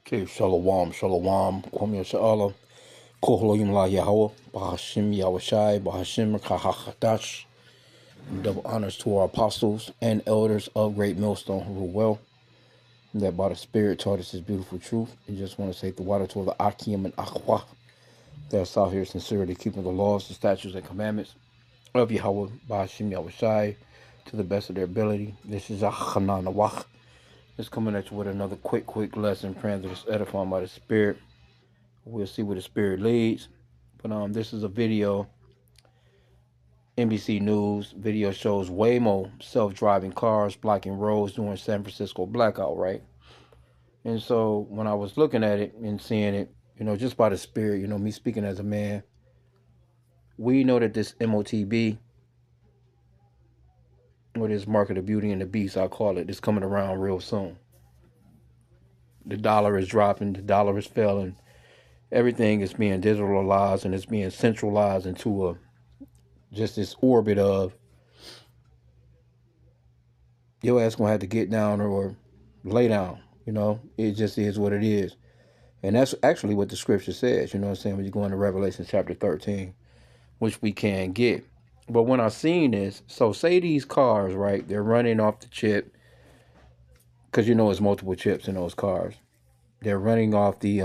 Okay, shalom, shalom, kwam yasha'Allah, kohlo la Yahweh, Bahashim Yahushai, Bahashim Kahachadash. Double honors to our apostles and elders of Great Millstone who rule well, that by the Spirit taught us His beautiful truth. And just want to say the water to the H.I.M and H.I.M that's out here sincerely keeping the laws, the statutes, and commandments of Yahweh, Bahashim Yahushai, to the best of their ability. This is Achanan Awach. Just coming at you with another quick lesson, praying that it's edifying by the Spirit. We'll see where the Spirit leads. But this is a video. NBC News video shows Waymo self-driving cars blocking roads during San Francisco blackout, right? And so when I was looking at it and seeing it, just by the Spirit, me speaking as a man, we know that this MOTB, or this market of beauty and the beast, I call it, is coming around real soon. The dollar is dropping, the dollar is failing. Everything is being digitalized and it's being centralized into just this orbit of your ass gonna have to get down or lay down. It just is what it is. And that's actually what the scripture says, when you go into Revelation chapter 13, which we can get. But when I seen this, so say these cars, right, they're running off the chip, because it's multiple chips in those cars. They're running off the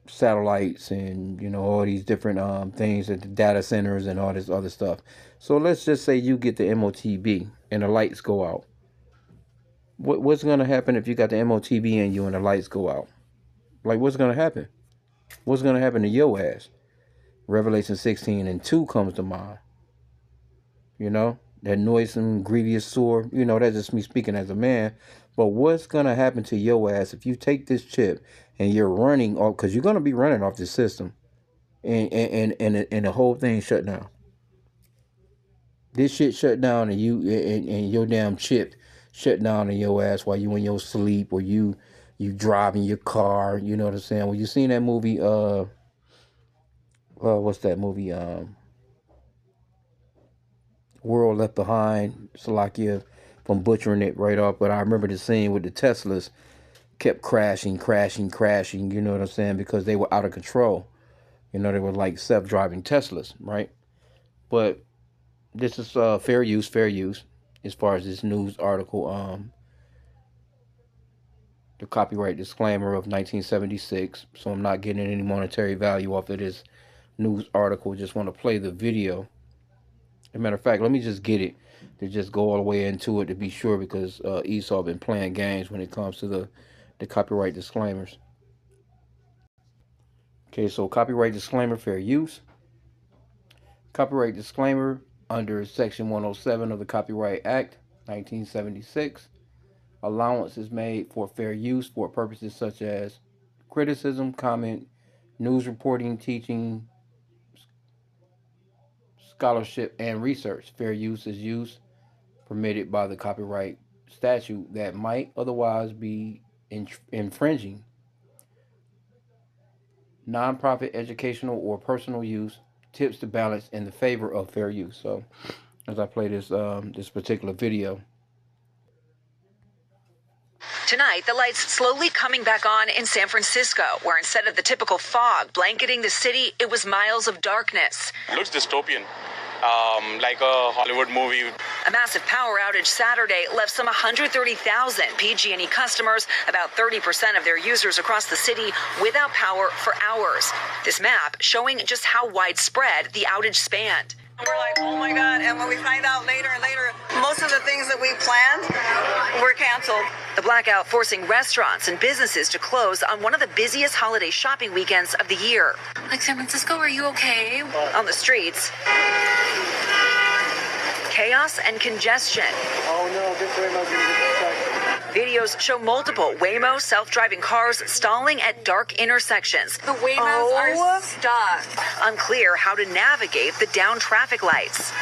satellites and all these different things at the data centers and all this other stuff. So let's just say you get the MOTB and the lights go out. What's going to happen if you got the MOTB in you and the lights go out? Like, what's going to happen? What's going to happen to your ass? Revelation 16:2 comes to mind. That noisome, grievous sore. That's just me speaking as a man. But what's going to happen to your ass if you take this chip and you're running off, because you're going to be running off the system, and the whole thing shut down. This shit shut down and your damn chip shut down in your ass while you in your sleep, or you driving your car. You know what I'm saying? Well, you seen that movie, what's that movie? World Left Behind. Salakia, if I'm butchering it right off, but I remember the scene with the Teslas kept crashing, you know what I'm saying? Because they were out of control. They were like self-driving Teslas, right? But this is fair use as far as this news article. The copyright disclaimer of 1976, so I'm not getting any monetary value off of this news article. Just want to play the video. As a matter of fact, let me just get it to just go all the way into it to be sure, because Esau been playing games when it comes to the copyright disclaimers. Okay, so copyright disclaimer, fair use. Copyright disclaimer under Section 107 of the Copyright Act, 1976. Allowance is made for fair use for purposes such as criticism, comment, news reporting, teaching, scholarship, and research. Fair use is use permitted by the copyright statute that might otherwise be infringing. Non-profit, educational, or personal use tips the balance in the favor of fair use. So, as I play this particular video. Tonight, the lights slowly coming back on in San Francisco, where instead of the typical fog blanketing the city, it was miles of darkness. It looks dystopian, like a Hollywood movie. A massive power outage Saturday left some 130,000 PG&E customers, about 30% of their users across the city, without power for hours. This map showing just how widespread the outage spanned. We're like, oh my God, and when we find out later and later, most of the things that we planned were canceled. The blackout forcing restaurants and businesses to close on one of the busiest holiday shopping weekends of the year. Like, San Francisco, are you okay? On the streets, chaos and congestion. Oh no, this way might be Videos show multiple Waymo self-driving cars stalling at dark intersections. The Waymos are stuck. Unclear how to navigate the down traffic lights.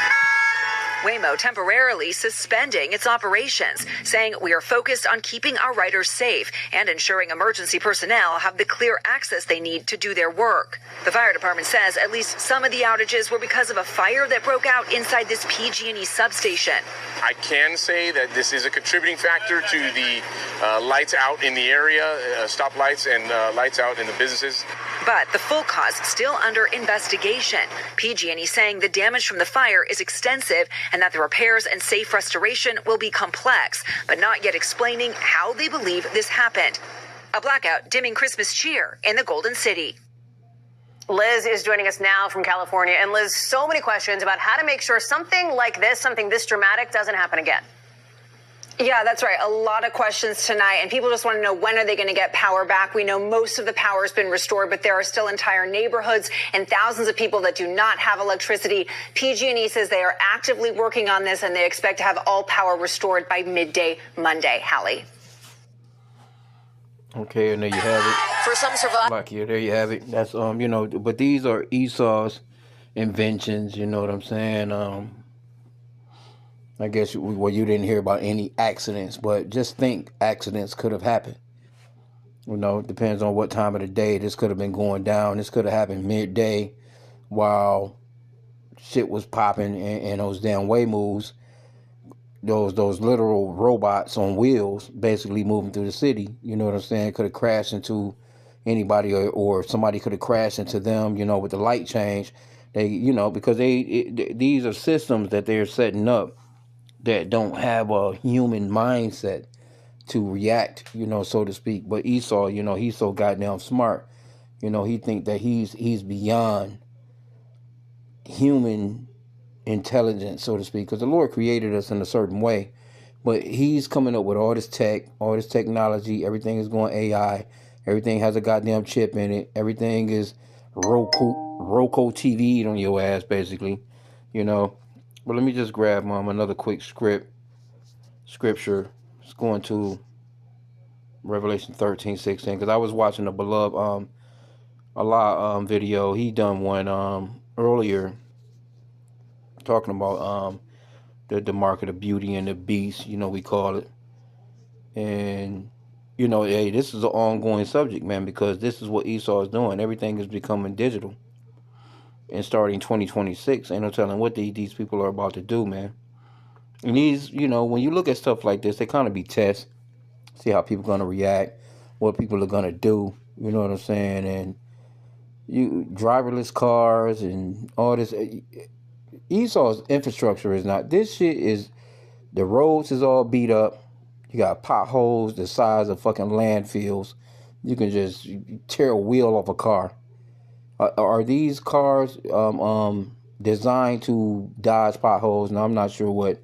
Waymo temporarily suspending its operations, saying we are focused on keeping our riders safe and ensuring emergency personnel have the clear access they need to do their work. The fire department says at least some of the outages were because of a fire that broke out inside this PG&E substation. I can say that this is a contributing factor to the lights out in the area, stoplights and lights out in the businesses. But the full cause still under investigation. PG&E saying the damage from the fire is extensive and that the repairs and safe restoration will be complex, but not yet explaining how they believe this happened. A blackout dimming Christmas cheer in the Golden City. Liz is joining us now from California. And Liz, so many questions about how to make sure something like this, something this dramatic, doesn't happen again. Yeah, that's right. A lot of questions tonight, and people just want to know, when are they going to get power back? We know most of the power has been restored, but there are still entire neighborhoods and thousands of people that do not have electricity. PG&E says they are actively working on this, and they expect to have all power restored by midday Monday. Hallie. Okay, and there you have it. For some survivors. Like, yeah, there you have it. That's but these are Esau's inventions. You know what I'm saying? I guess you didn't hear about any accidents, but just think accidents could have happened. It depends on what time of the day. This could have been going down. This could have happened midday while shit was popping and those damn Waymos, those literal robots on wheels basically moving through the city. You know what I'm saying? Could have crashed into anybody or somebody could have crashed into them, with the light change. They, because these are systems that they're setting up that don't have a human mindset to react, so to speak. But Esau, he's so goddamn smart. He think that he's beyond human intelligence, so to speak, because the Lord created us in a certain way. But he's coming up with all this tech, all this technology. Everything is going AI. Everything has a goddamn chip in it. Everything is Roku TV on your ass, basically, But let me just grab another quick scripture. It's going to Revelation 13:16, because I was watching a beloved Allah video. He done one earlier talking about the market of beauty and the beast, we call it. And hey, this is an ongoing subject, man, because this is what Esau is doing. Everything is becoming digital. And starting 2026, ain't no telling what these people are about to do, man. And these, when you look at stuff like this, they kind of be tests. See how people are going to react, what people are going to do, you know what I'm saying? And driverless cars and all this. Esau's infrastructure is not, this shit is, the roads is all beat up. You got potholes the size of fucking landfills. You can just tear a wheel off a car. Are these cars designed to dodge potholes? Now, I'm not sure what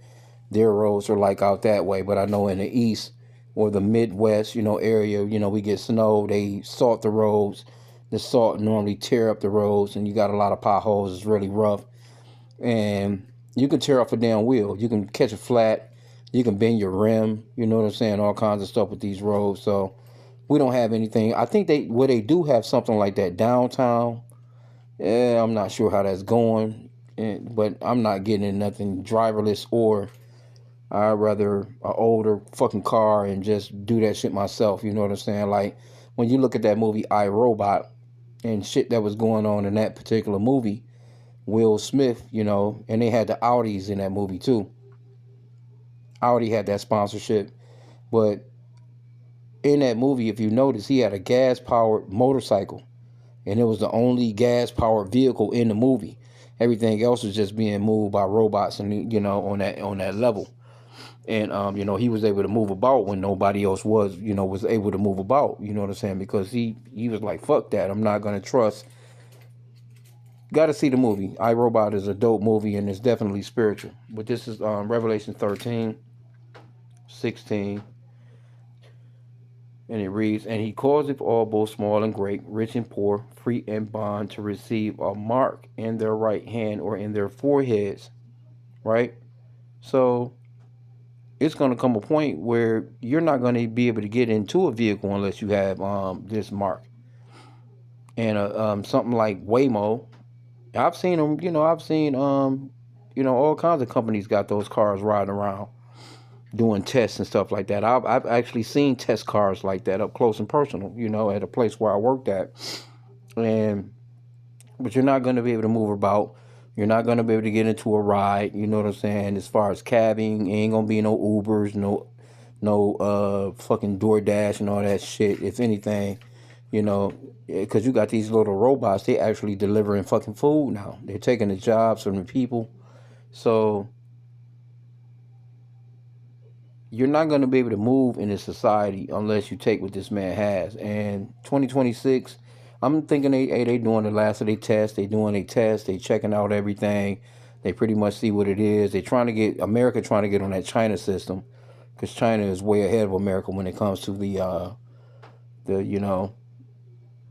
their roads are like out that way, but I know in the east or the Midwest, area, we get snow. They salt the roads. The salt normally tear up the roads, and you got a lot of potholes. It's really rough. And you can tear off a damn wheel. You can catch a flat. You can bend your rim. You know what I'm saying? All kinds of stuff with these roads. So we don't have anything. I think they do have something like that downtown. Yeah, I'm not sure how that's going, but I'm not getting nothing driverless, or I'd rather an older fucking car and just do that shit myself. You know what I'm saying? Like when you look at that movie I, Robot, and shit that was going on in that particular movie, Will Smith, and they had the Audis in that movie too. Audi had that sponsorship, but in that movie, if you notice, he had a gas-powered motorcycle. And it was the only gas-powered vehicle in the movie. Everything else was just being moved by robots, and on that level. And he was able to move about when nobody else was able to move about. You know what I'm saying? Because he was like, fuck that. I'm not gonna trust. Got to see the movie. I, Robot is a dope movie, and it's definitely spiritual. But this is Revelation 13:16. And it reads, and he causeth all, both small and great, rich and poor, free and bond, to receive a mark in their right hand or in their foreheads, right? So it's going to come a point where you're not going to be able to get into a vehicle unless you have this mark. And something like Waymo, I've seen them, You know, all kinds of companies got those cars riding around doing tests and stuff like that. I've actually seen test cars like that up close and personal, you know, at a place where I worked at. And but you're not going to be able to move about. You're not going to be able to get into a ride. You know what I'm saying? As far as cabbing, ain't going to be no Ubers, no fucking DoorDash and all that shit. If anything, you know, because you got these little robots, they actually delivering fucking food now. They're taking the jobs from the people. So you're not going to be able to move in this society unless you take what this man has. And 2026, I'm thinking they doing the last of their tests. They doing a test. They checking out everything. They pretty much see what it is. They trying to get America trying to get on that China system, because China is way ahead of America when it comes to the you know,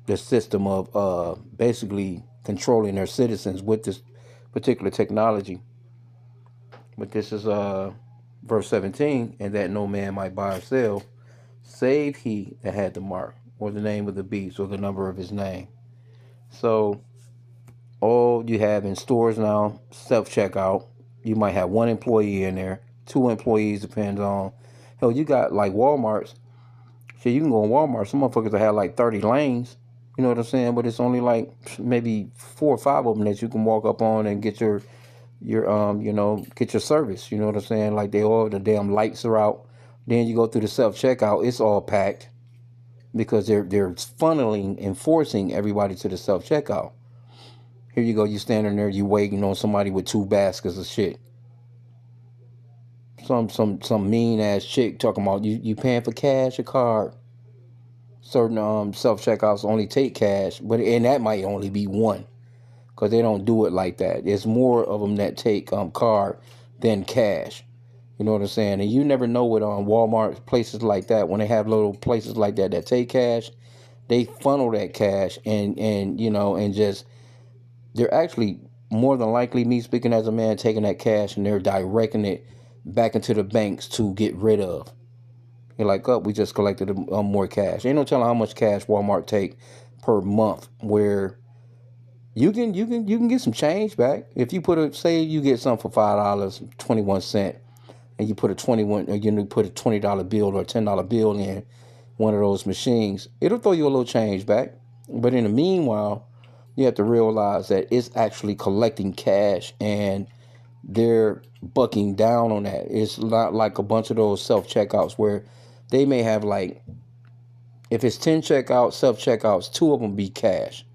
the system of basically controlling their citizens with this particular technology. But this is verse 17, and that no man might buy or sell, save he that had the mark, or the name of the beast, or the number of his name. So all you have in stores now, self-checkout. You might have one employee in there, two employees, depends on. Hell, you got like Walmart's. Shit, you can go in Walmart. Some motherfuckers that have like 30 lanes. You know what I'm saying? But it's only like maybe 4 or 5 of them that you can walk up on and get your you know, get your service. You know what I'm saying? Like they all the damn lights are out. Then you go through the self-checkout, it's all packed because they're funneling and forcing everybody to the self-checkout. Here you go, you standing there, you waiting on somebody with 2 baskets of shit. Some mean ass chick talking about you paying for cash or card. Certain self checkouts only take cash, but and that might only be one, because they don't do it like that. There's more of them that take card than cash. You know what I'm saying? And you never know with Walmart, places like that, when they have little places like that that take cash, they funnel that cash and you know, and just they're actually more than likely, me speaking as a man, taking that cash and they're directing it back into the banks to get rid of. You're like, oh, we just collected more cash. Ain't no telling how much cash Walmart take per month. Where you can get some change back if you say you get something for $5.21, and you put a $20 bill or a $10 bill in one of those machines. It'll throw you a little change back. But in the meanwhile, you have to realize that it's actually collecting cash, and they're bucking down on that. It's not like a bunch of those self-checkouts where they may have, like, if it's 10 checkouts, self-checkouts, 2 of them be cash.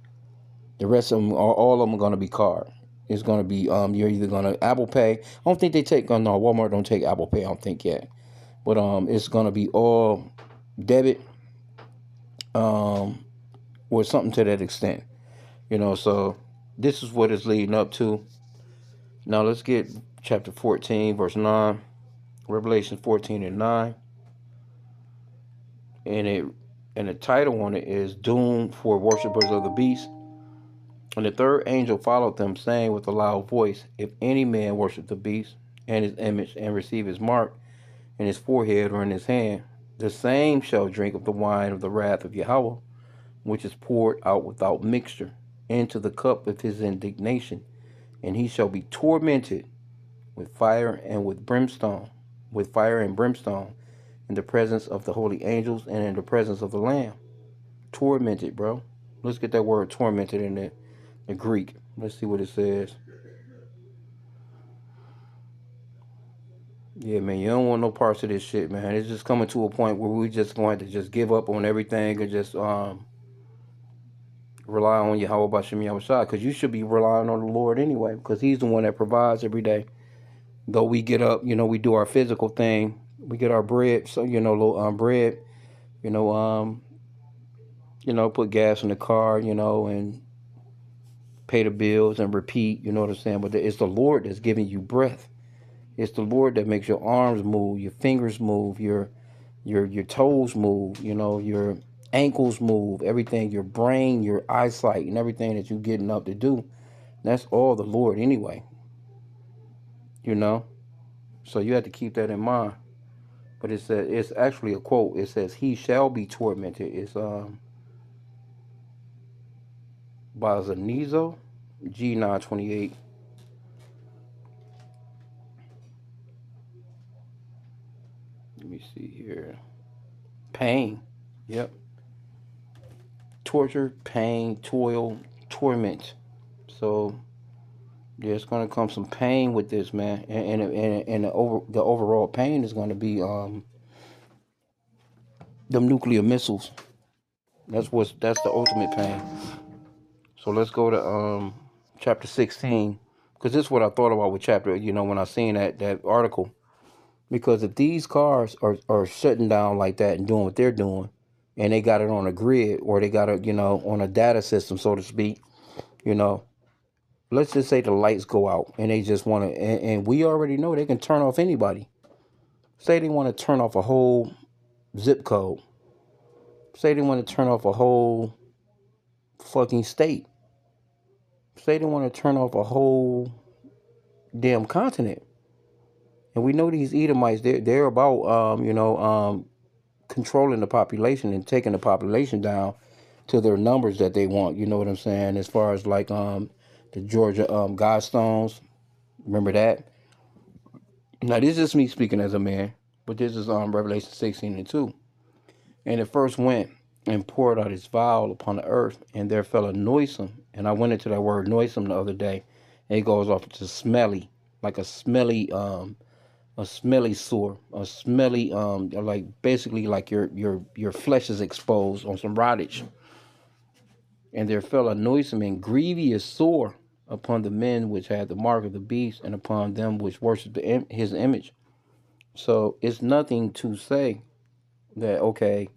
The rest of them, all of them are going to be card. It's going to be, you're either going to Apple Pay. I don't think they take, no, Walmart don't take Apple Pay, I don't think yet. But it's going to be all debit, or something to that extent. You know, so this is what it's leading up to. Now let's get chapter 14, verse 9. Revelation 14 and 9. And the title on it is Doom for Worshippers of the Beast. And the third angel followed them, saying with a loud voice, if any man worship the beast and his image, and receive his mark in his forehead or in his hand, the same shall drink of the wine of the wrath of Yahweh, which is poured out without mixture into the cup of his indignation, and he shall be tormented with fire and brimstone, in the presence of the holy angels and in the presence of the Lamb. Tormented, bro. Let's get that word tormented in the Greek. Let's see what it says. Yeah, man, you don't want no parts of this shit, man. It's just coming to a point where we just going to just give up on everything and just rely on Yahweh Bashim Yahushua, because you should be relying on the Lord anyway, because he's the one that provides every day. Though we get up, you know, we do our physical thing, we get our bread, so you know, little bread, you know, put gas in the car, you know, and pay the bills and repeat, you know what I'm saying? But it's the Lord that's giving you breath. It's the Lord that makes your arms move, your fingers move, your toes move, you know, your ankles move, everything, your brain, your eyesight, and everything that you're getting up to do. That's all the Lord anyway, you know? So you have to keep that in mind. But it's actually a quote. It says, he shall be tormented. It's by Zanizo, G928. Let me see here. Pain. Yep. Torture, pain, toil, torment. So there's gonna come some pain with this, man, and the overall pain is gonna be them nuclear missiles. That's the ultimate pain. So let's go to chapter 16, because this is what I thought about with chapter. When I seen that article, because if these cars are shutting down like that and doing what they're doing, and they got it on a grid or they got it on a data system, so to speak, you know, let's just say the lights go out and they just want to, and we already know they can turn off anybody. Say they want to turn off a whole zip code. Say they want to turn off a whole fucking state. Say they want to turn off a whole damn continent. And we know these Edomites, they're about controlling the population and taking the population down to their numbers that they want. You know what I'm saying? As far as like the Georgia Godstones, remember that? Now this is me speaking as a man, but this is Revelation 16:2. And it first went and poured out its vial upon the earth, and there fell a noisome. And I went into that word noisome the other day, and it goes off to smelly, like a smelly sore, a smelly like basically like your flesh is exposed on some rottage. And there fell a noisome and grievous sore upon the men which had the mark of the beast, and upon them which worshipped his image. So it's nothing to say that, okay,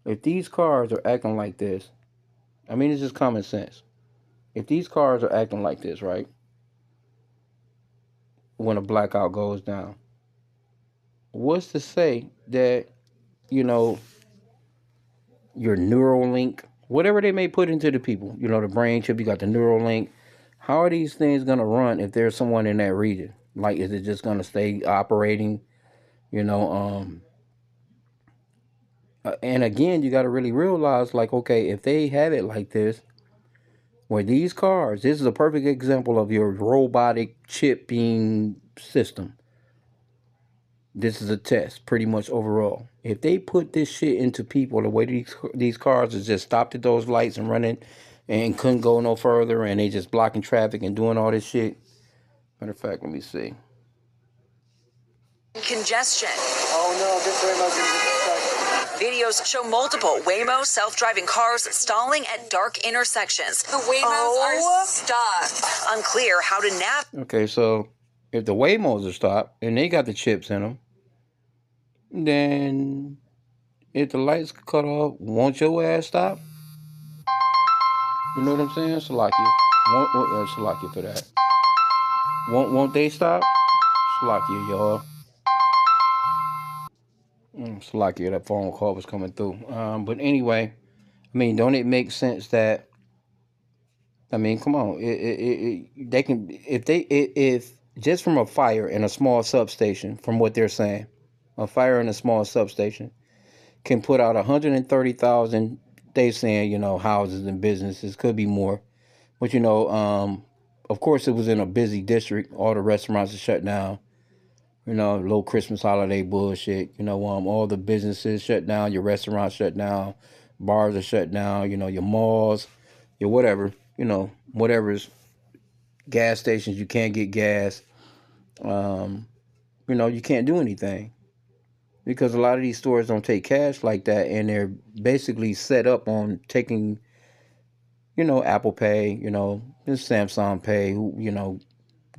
if these cars are acting like this, I mean, it's just common sense. If these cars are acting like this, right, when a blackout goes down, what's to say that, you know, your neural link, whatever they may put into the people, the brain chip, you got the neural link. How are these things going to run if there's someone in that region? Like, is it just going to stay operating, you know? And again, you got to really realize, like, okay, if they have it like this, where these cars, this is a perfect example of your robotic chipping system. This is a test, pretty much overall. If they put this shit into people, the way these cars is just stopped at those lights and running and couldn't go no further, and they just blocking traffic and doing all this shit. Matter of fact, let me see. Congestion. Oh no, this way must be Videos show multiple Waymo self-driving cars stalling at dark intersections. The Waymos are stuck. Unclear how to navigate. Okay, so if the Waymos are stopped and they got the chips in them, then if the lights cut off, won't your ass stop? You know what I'm saying? Salakia. Salakia for that. Won't they stop? Salakia, y'all. Salakia, that phone call was coming through. But anyway, I mean, don't it make sense that? I mean, come on. They can if just from a fire in a small substation, from what they're saying, a fire in a small substation can put out 130,000. They saying houses and businesses, could be more, but of course it was in a busy district. All the restaurants are shut down. Little Christmas holiday bullshit. All the businesses shut down. Your restaurants shut down. Bars are shut down. Your malls, your whatever. Whatever's gas stations. You can't get gas. You can't do anything because a lot of these stores don't take cash like that, and they're basically set up on taking, Apple Pay, Samsung Pay,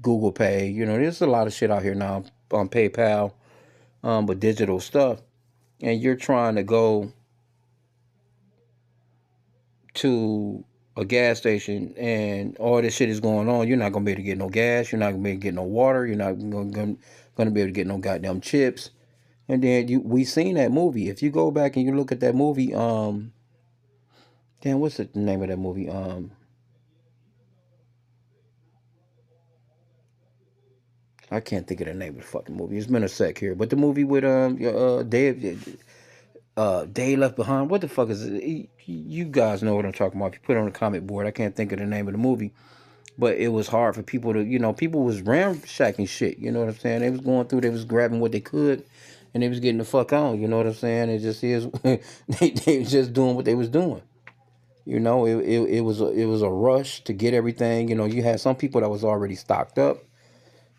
Google Pay. There's a lot of shit out here now on PayPal, but digital stuff. And you're trying to go to a gas station and all this shit is going on. You're not going to be able to get no gas. You're not going to be able to get no water. You're not going to be able to get no goddamn chips. And then we seen that movie. If you go back and you look at that movie, damn, what's the name of that movie? I can't think of the name of the fucking movie. It's been a sec here, but the movie with Day Left Behind. What the fuck is it? You guys know what I'm talking about. If you put it on the comment board, I can't think of the name of the movie, but it was hard for people to, people was ramshacking shit. You know what I'm saying? They was going through, they was grabbing what they could, and they was getting the fuck on. You know what I'm saying? It just is. They was just doing what they was doing. You know, it was a rush to get everything. You know, you had some people that was already stocked up.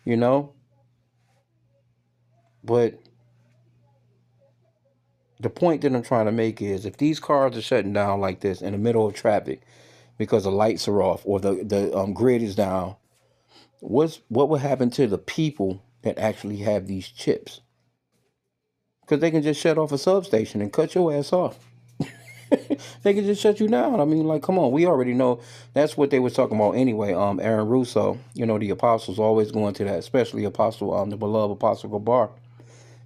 You know, but the point that I'm trying to make is if these cars are shutting down like this in the middle of traffic because the lights are off or the grid is down, what would happen to the people that actually have these chips? Because they can just shut off a substation and cut your ass off. They can just shut you down. I mean, like, come on. We already know that's what they were talking about anyway. Aaron Russo, you know, the apostles always go into that, especially Apostle, the beloved Apostle Gabar.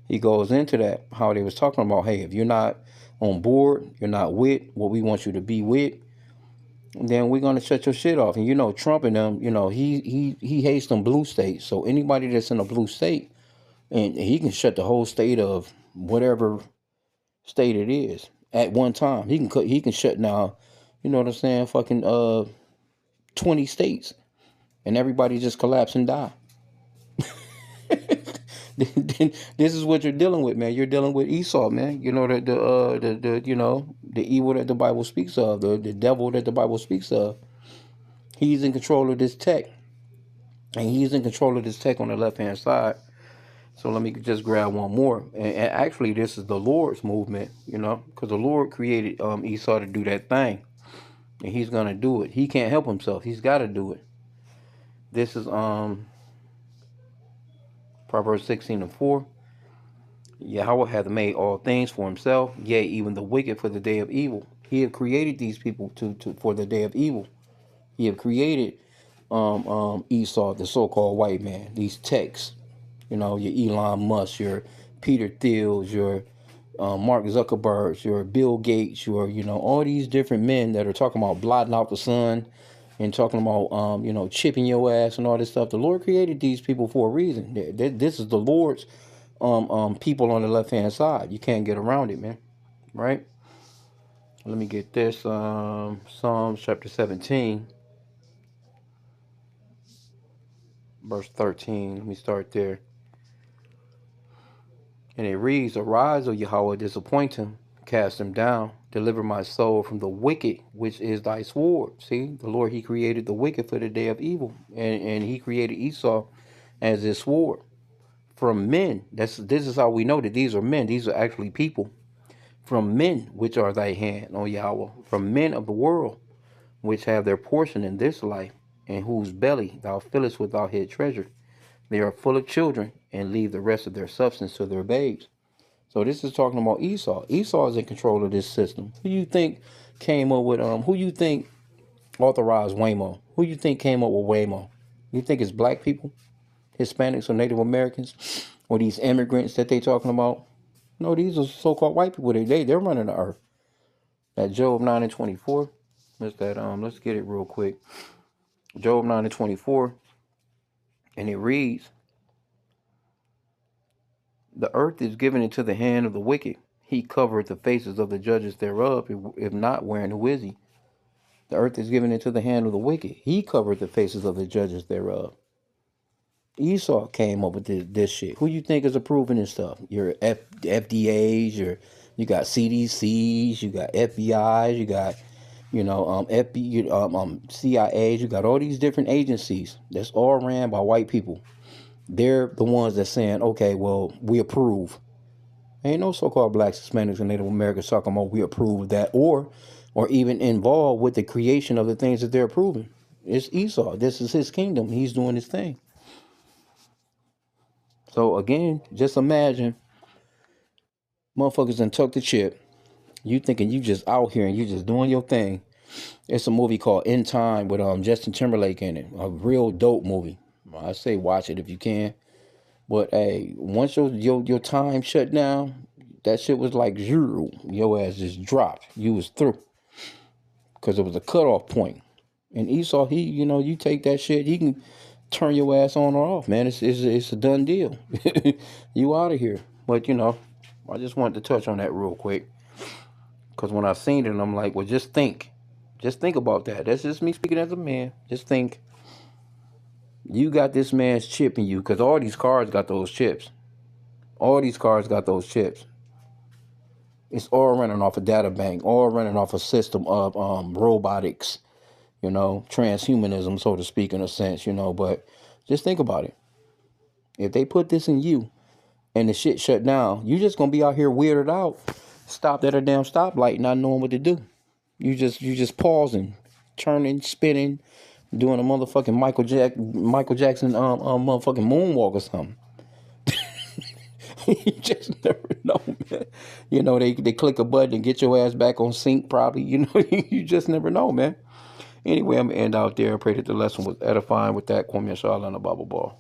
He goes into that, how they was talking about, hey, if you're not on board, you're not with what we want you to be with, then we're gonna shut your shit off. And you know, Trump and them, you know, he hates them blue states. So anybody that's in a blue state, and he can shut the whole state of whatever state it is at one time. He can shut down, you know what I'm saying, fucking 20 states, and everybody just collapse and die. This is what you're dealing with, man. You're dealing with Esau, man. You know the you know the evil that the Bible speaks of, the devil that the Bible speaks of. He's in control of this tech, and he's in control of this tech on the left hand side. So let me just grab one more. And actually, this is the Lord's movement, you know, because the Lord created Esau to do that thing, and he's gonna do it. He can't help himself. He's got to do it. This is Proverbs 16:4. Yahweh hath made all things for himself, yea, even the wicked for the day of evil. He have created these people to for the day of evil. He have created Esau, the so-called white man, these techs, you know, your Elon Musk, your Peter Thiels, your Mark Zuckerberg, your Bill Gates, your, you know, all these different men that are talking about blotting out the sun and talking about, you know, chipping your ass and all this stuff. The Lord created these people for a reason. This is the Lord's people on the left hand side. You can't get around it, man. Right? Let me get this. Psalms chapter 17, verse 13. Let me start there. And it reads, Arise, O Yahweh, disappoint him, cast him down, deliver my soul from the wicked, which is thy sword. See, the Lord, he created the wicked for the day of evil. And he created Esau as his sword. From men, this is how we know that these are men. These are actually people. From men, which are thy hand, O Yahweh, from men of the world, which have their portion in this life, and whose belly thou fillest with thy hid treasure. They are full of children, and leave the rest of their substance to their babes. So this is talking about Esau. Esau is in control of this system. Who you think came up with who you think authorized Waymo? Who you think came up with Waymo? You think it's black people, Hispanics or Native Americans, or these immigrants that they talking about? No, these are so-called white people. They're running the earth. That Job 9:24. Let's get it real quick. Job 9:24, and it reads, The earth is given into the hand of the wicked. He covereth the faces of the judges thereof. If not, wherein who is he? The earth is given into the hand of the wicked. He covered the faces of the judges thereof. Esau came up with this shit. Who you think is approving this stuff? Your FDAs, you got CDCs, you got FBIs, you got, you know, CIAs, you got all these different agencies that's all ran by white people. They're the ones that's saying, okay, well, we approve. Ain't no so-called blacks, Hispanics, and Native Americans talking about we approve of that, or even involved with the creation of the things that they're approving. It's Esau. This is his kingdom. He's doing his thing. So again, just imagine motherfuckers done took the chip. You thinking you just out here and you just doing your thing. It's a movie called In Time with Justin Timberlake in it. A real dope movie. I say watch it if you can. But hey, once your time shut down, that shit was like zero. Your ass just dropped. You was through. Because it was a cutoff point. And Esau, you take that shit, he can turn your ass on or off, man. It's a done deal. You out of here. But, I just wanted to touch on that real quick. Because when I seen it, I'm like, well, just think. Just think about that. That's just me speaking as a man. Just think. You got this man's chip in you. Because all these cars got those chips. All these cars got those chips. It's all running off a data bank, all running off a system of robotics, transhumanism, so to speak, in a sense, But just think about it. If they put this in you and the shit shut down, you just gonna be out here weirded out, stopped at a damn stoplight, not knowing what to do. You just pausing, turning, spinning, doing a motherfucking Michael Jackson motherfucking moonwalk or something. You just never know, man. They click a button and get your ass back on sync probably. You just never know, man. Anyway, I'm going to end out there. I pray that the lesson was edifying with that. Kwame Shala and a Bible Ball.